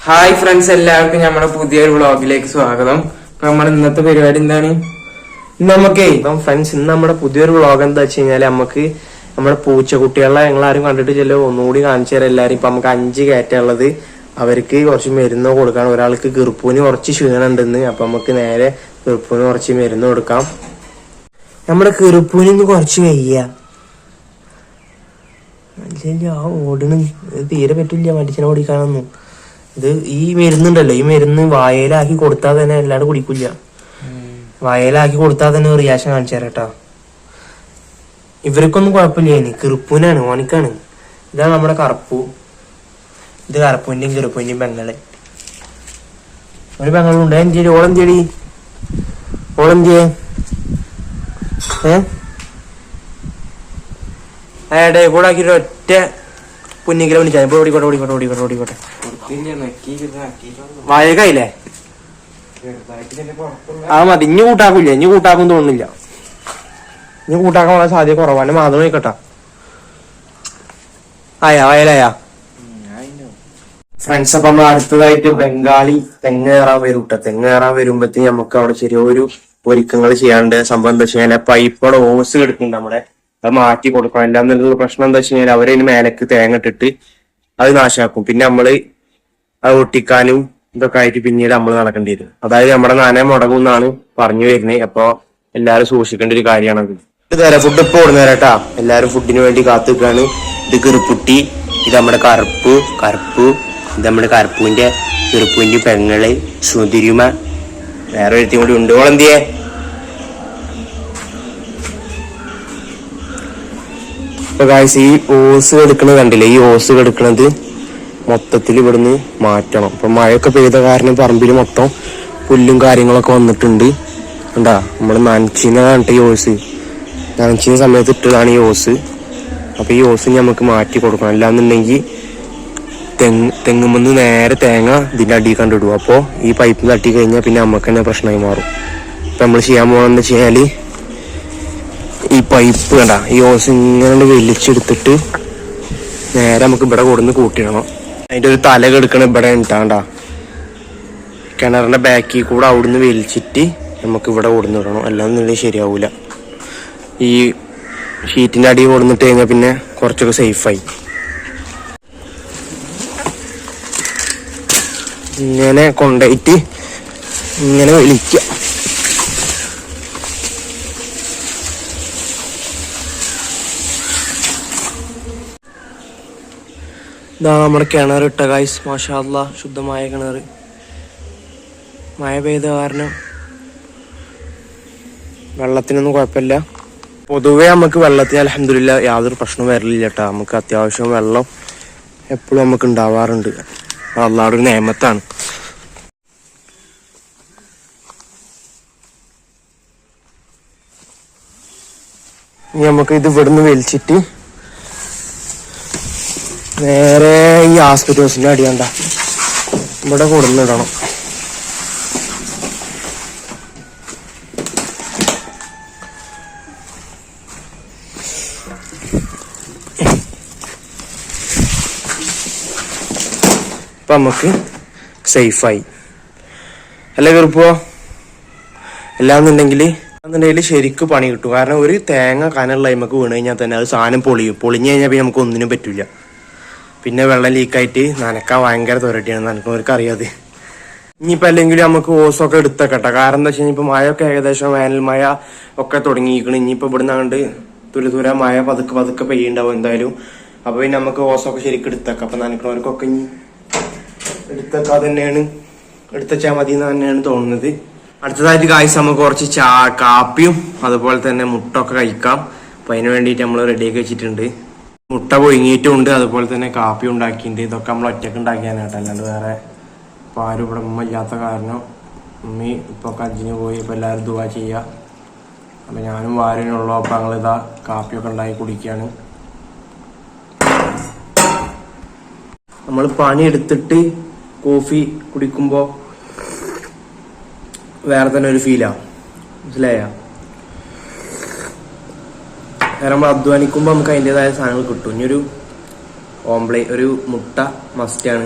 Hi friends, എല്ലാവർക്കും നമ്മുടെ പുതിയൊരു വ്ളോഗിലേക്ക് സ്വാഗതം. അപ്പൊ നമ്മുടെ ഇന്നത്തെ പരിപാടി എന്താണ്? നമുക്കേ ഇപ്പം ഫ്രണ്ട്സ്, ഇന്ന് നമ്മുടെ പുതിയൊരു വ്ളോഗ് എന്താ വെച്ച് കഴിഞ്ഞാല് നമുക്ക് നമ്മുടെ പൂച്ചക്കുട്ടികളെ ഞങ്ങളാരും കണ്ടിട്ട് ചെല്ലോ ഒന്നുകൂടി കാണിച്ചു തരാം എല്ലാരും. ഇപ്പൊ നമുക്ക് 5 കയറ്റുള്ളത്, അവർക്ക് കുറച്ച് മരുന്ന് കൊടുക്കണം. ഒരാൾക്ക് ഗിർപ്പൂന് കുറച്ച് ക്ഷീണുണ്ടെന്ന്, അപ്പൊ നമുക്ക് നേരെ ഗിർപ്പൂന് കുറച്ച് മരുന്ന് കൊടുക്കാം. നമ്മുടെ ഗിർപ്പൂന് കുറച്ച് വയ്യ, ആ ഓടണ് തീരെ പറ്റില്ല മടിച്ചനെ ഓടിക്കാനൊന്നും. ഇത് ഈ മരുന്നുണ്ടല്ലോ, ഈ മരുന്ന് വായയിലാക്കി കൊടുത്താൽ തന്നെ എല്ലാവരും കുടിക്കില്ല. വായയിലാക്കി കൊടുത്താൽ തന്നെ റിയാക്ഷൻ കാണിച്ചു തരാം കേട്ടോ. ഇവർക്കൊന്നും കുഴപ്പമില്ല, ഇനി കിറുപ്പൂനാണ്, ഓനിക്കാണ്. ഇതാണ് നമ്മുടെ കറുപ്പു. ഇത് കറുപ്പൂന്റെയും കിറുപ്പൂന്റെയും പെങ്ങള്. ഒരു പെങ്ങളുണ്ട്. എന്തിരി ഓളെന്തിയടി, ഓളെന്തിയെ ഏടെ കൂടെ ആക്കിട്ട് ഒറ്റ പുന്നിക്കല വിളിച്ചാൽ ഇപ്പൊ ഓടിക്കോട്ടെ ഓടിക്കോട്ടെ ഓടിക്കോട്ടെ ഓടിക്കോട്ടെ. വായകായില്ലേ? ആ മതി, ഇനി കൂട്ടാക്കൂല, ഇനി കൂട്ടാക്കും തോന്നുന്നില്ല. ഇനി കൂട്ടാക്കാനുള്ള സാധ്യത കുറവാണ്. മാത്രം നോക്കട്ടാ. ആയാ വയലായാ ഫ്രണ്ട്സ്. അപ്പൊ നമ്മൾ അടുത്തതായിട്ട് ബംഗാളി തെങ്ങ് കയറാൻ വരും കേട്ടോ. തെങ്ങ് കയറാൻ വരുമ്പോഴത്തേക്ക് നമുക്ക് അവിടെ ചെറിയൊരു ഒരുക്കങ്ങൾ ചെയ്യാണ്ട്. സംഭവം എന്താ വെച്ച് കഴിഞ്ഞാൽ പൈപ്പോടെ ഓസ് കിടക്കുന്നുണ്ട് നമ്മുടെ, അത് മാറ്റി കൊടുക്കണം. എല്ലാം എന്നുള്ള പ്രശ്നം എന്താ വെച്ച് കഴിഞ്ഞാൽ അവരതിന് മേലേക്ക് തേങ്ങ ഇട്ടിട്ട് അത് നാശാക്കും. പിന്നെ നമ്മള് അത് ഒട്ടിക്കാനും ഇതൊക്കെ ആയിട്ട് പിന്നീട് നമ്മൾ നടക്കേണ്ടി വരും. അതായത് നമ്മുടെ നന മുടങ്ങും എന്നാണ് പറഞ്ഞു വരുന്നത്. അപ്പൊ എല്ലാരും സൂക്ഷിക്കേണ്ട ഒരു കാര്യമാണത്. ഇത് തരാം, ഫുഡ് ഇപ്പൊ കൊടുന്നു തരാട്ടാ. എല്ലാരും ഫുഡിന് വേണ്ടി കാത്തു നിൽക്കാണ്. ഇത് കിറുപ്പുട്ടി, ഇത് നമ്മുടെ കറുപ്പ്, ഇത് നമ്മുടെ കറുപ്പൂന്റെ കിറുപ്പൂന്റെ പെങ്ങള് സുതിരുമ, വേറെ ഒരുത്തും കൂടി ഉണ്ട്. ഓളെന്തിയെ? ഇപ്പൊ ഗായ്സ്, ഈ ഓസ് കെടുക്കണത് കണ്ടില്ലേ? ഈ ഓസ് കെടുക്കണത് മൊത്തത്തിൽ ഇവിടുന്ന് മാറ്റണം. ഇപ്പൊ മഴയൊക്കെ പെയ്ത കാരണം പറമ്പിൽ മൊത്തം പുല്ലും കാര്യങ്ങളൊക്കെ വന്നിട്ടുണ്ട്. കണ്ടാ, നമ്മള് നനച്ചിനാണ് ഈ ഓസ്, നനച്ചിന സമയത്ത് ഇട്ടതാണ് ഈ ഓസ്. അപ്പൊ ഈ ഓസ് നമുക്ക് മാറ്റി കൊടുക്കണം. അല്ലാന്നുണ്ടെങ്കിൽ തെങ്ങുമെന്ന് നേരെ തേങ്ങ ഇതിന്റെ അടിയിൽ കണ്ടിടും. അപ്പൊ ഈ പൈപ്പ് തട്ടി കഴിഞ്ഞാൽ പിന്നെ നമുക്ക് തന്നെ പ്രശ്നമായി മാറും. ഇപ്പൊ നമ്മൾ ചെയ്യാൻ പോകണമെന്ന് വെച്ച് കഴിഞ്ഞാല് ഈ പൈപ്പ് കണ്ട, ഈ ഓസ് ഇങ്ങനെ വലിച്ചെടുത്തിട്ട് നേരെ നമുക്ക് ഇവിടെ കൊടുന്ന് കൂട്ടിയിടണം. അതിന്റെ ഒരു തല കെടുക്കണം ഇവിടെ ഉണ്ടാണ്ട, കിണറിന്റെ ബാക്കിൽ കൂടെ അവിടുന്ന് വലിച്ചിട്ട് നമുക്ക് ഇവിടെ കൊടുന്നിടണം. അല്ലാന്നുണ്ടെങ്കിൽ ശരിയാവൂല. ഈ ഷീറ്റിന്റെ അടി കൊടുന്നിട്ട് കഴിഞ്ഞാൽ പിന്നെ കുറച്ചൊക്കെ സേഫായി. ഇങ്ങനെ കൊണ്ടുപോയിട്ട് ഇങ്ങനെ വലിക്കുക. ഇതാണ് നമ്മുടെ കിണർ ഇട്ട ഗൈസ്. മാഷാ അല്ലാഹ്, ശുദ്ധമായ കിണർ. മഴ പെയ്ത കാരണം വെള്ളത്തിനൊന്നും കുഴപ്പമില്ല. പൊതുവെ നമുക്ക് വെള്ളത്തിന് അൽഹംദുലില്ലാ യാതൊരു പ്രശ്നവും വരലില്ല കേട്ടോ. നമുക്ക് അത്യാവശ്യം വെള്ളം എപ്പോഴും നമുക്ക് ഉണ്ടാവാറുണ്ട്. അല്ലാഹുവിന്റെ ഒരു നിയമത്താണ്. ഇനി നമുക്ക് ഇത് ഇവിടുന്ന് വലിച്ചിട്ട് നേരെ ഈ ആസ്പെറ്റോസിന്റെ അടിയണ്ട ഇവിടെ കൊടുന്നിടണം. ഇപ്പൊ നമുക്ക് സേഫായി അല്ലേ കറുപ്പോ? എല്ലാന്നുണ്ടെങ്കിൽ ശരിക്കും പണി കിട്ടും. കാരണം ഒരു തേങ്ങ കനുള്ള നമുക്ക് വീണ് കഴിഞ്ഞാൽ തന്നെ അത് സാധനം പൊളിയും. പൊളിഞ്ഞു കഴിഞ്ഞാൽ പിന്നെ നമുക്ക് ഒന്നിനും പറ്റില്ല. പിന്നെ വെള്ളം ലീക്കായിട്ട് നനക്കാൻ ഭയങ്കര തൊരട്ടിയാണ്, നനക്കുന്നവർക്ക് അറിയാതെ. ഇനിയിപ്പോൾ അല്ലെങ്കിലും നമുക്ക് ഓസൊക്കെ എടുത്തേക്കട്ടെ. കാരണം എന്താ വെച്ച് കഴിഞ്ഞാൽ ഇപ്പോൾ മഴയൊക്കെ ഏകദേശം വേനൽ മഴ ഒക്കെ തുടങ്ങിയിരിക്കണം. ഇനിയിപ്പോൾ ഇവിടുന്ന് അങ്ങോട്ട് തുര മഴ പതുക്കെ പെയ്യുണ്ടാവും എന്തായാലും. അപ്പോൾ പിന്നെ നമുക്ക് ഓസൊക്കെ ശരിക്കും എടുത്തേക്കാം. അപ്പം നനക്കുന്നവർക്കൊക്കെ ഇനി എടുത്തേക്കാ തന്നെയാണ്, എടുത്തുവെച്ചാൽ മതി എന്ന് തന്നെയാണ് തോന്നുന്നത്. അടുത്തതായിട്ട് ഗായ്സ് നമുക്ക് കുറച്ച് കാപ്പിയും അതുപോലെ തന്നെ മുട്ടൊക്കെ കഴിക്കാം. അപ്പം അതിന് വേണ്ടിയിട്ട് നമ്മൾ റെഡിയാക്കി വെച്ചിട്ടുണ്ട്. മുട്ട പൊഴുങ്ങിയിട്ടുണ്ട്, അതുപോലെ തന്നെ കാപ്പി ഉണ്ടാക്കിയിട്ടുണ്ട്. ഇതൊക്കെ നമ്മൾ ഒറ്റക്ക് ഉണ്ടാക്കിയാനായിട്ട്, അല്ലാണ്ട് വേറെ ഇപ്പം ആരും ഇവിടെ ഉമ്മ ഇല്ലാത്ത കാരണം ഉമ്മി ഇപ്പോൾ ഹജ്ജിന് പോയി. ഇപ്പോൾ എല്ലാവരും ദുആ ചെയ്യുക. അപ്പം ഞാനും വാരനുള്ളൂ. അപ്പം ഞങ്ങളിതാ കാപ്പിയൊക്കെ ഉണ്ടാക്കി കുടിക്കുകയാണ്. നമ്മൾ പണിയെടുത്തിട്ട് കോഫി കുടിക്കുമ്പോൾ വേറെ തന്നെ ഒരു ഫീലാണ്, മനസ്സിലായ? നമ്മൾ അധ്വാനിക്കുമ്പോൾ നമുക്ക് അതിൻ്റെതായ സാധനങ്ങൾ കിട്ടും. ഇനി ഒരു ഓംപ്ലേറ്റ്, ഒരു മുട്ട മസ്റ്റാണ്.